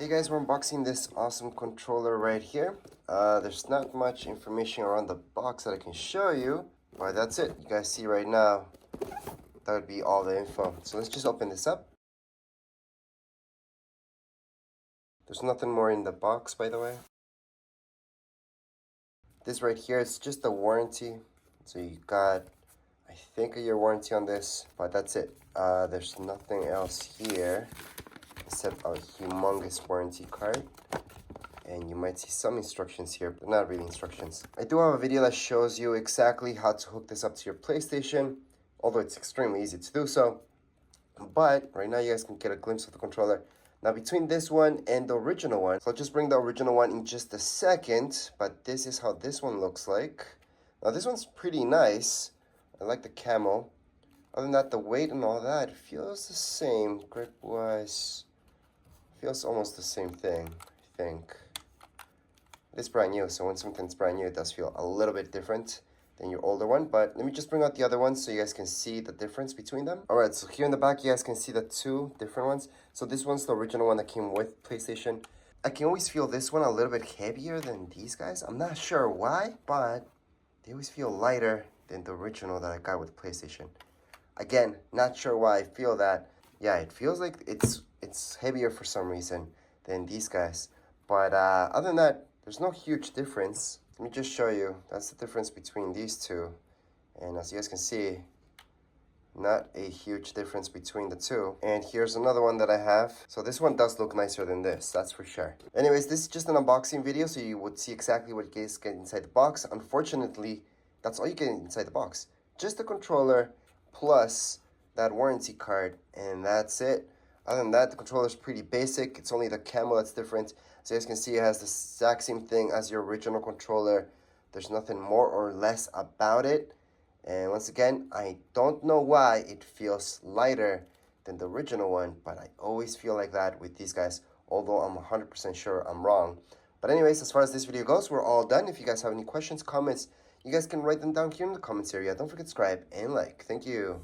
Okay guys, we're unboxing this awesome controller right here. There's not much information around the box that I can show you, but that's it. You guys see right now, that would be all the info. So let's just open this up. There's nothing more in the box, by the way. This right here is just the warranty. So you got, I think, a year warranty on this, but that's it. There's nothing else here except a humongous warranty card. And you might see some instructions here, but not really instructions. I do have a video that shows you exactly how to hook this up to your PlayStation, although it's extremely easy to do so. But right now you guys can get a glimpse of the controller. Now between this one and the original one, so I'll just bring the original one in just a second, but this is how this one looks like. Now this one's pretty nice. I like the camo. Other than that, the weight and all that feels the same. Grip-wise, feels almost the same thing, I think. It's brand new, so when something's brand new, it does feel a little bit different than your older one. But let me just bring out the other ones so you guys can see the difference between them. Alright, so here in the back, you guys can see the two different ones. So this one's the original one that came with PlayStation. I can always feel this one a little bit heavier than these guys. I'm not sure why, but they always feel lighter than the original that I got with PlayStation. Again, not sure why I feel that. Yeah, it feels like it's heavier for some reason than these guys. But other than that, there's no huge difference. Let me just show you. That's the difference between these two. And as you guys can see, not a huge difference between the two. And here's another one that I have. So this one does look nicer than this, that's for sure. Anyways, this is just an unboxing video, so you would see exactly what you guys get inside the box. Unfortunately, that's all you get inside the box. Just the controller plus that warranty card, and that's it. Other than that, the controller is pretty basic. It's only the camo that's different. So you guys can see it has the exact same thing as your original controller. There's nothing more or less about it. And once again, I don't know why it feels lighter than the original one, but I always feel like that with these guys, although I'm 100% sure I'm wrong. But anyways, as far as this video goes, we're all done. If you guys have any questions, comments, you guys can write them down here in the comments area. Don't forget to subscribe and like. Thank you.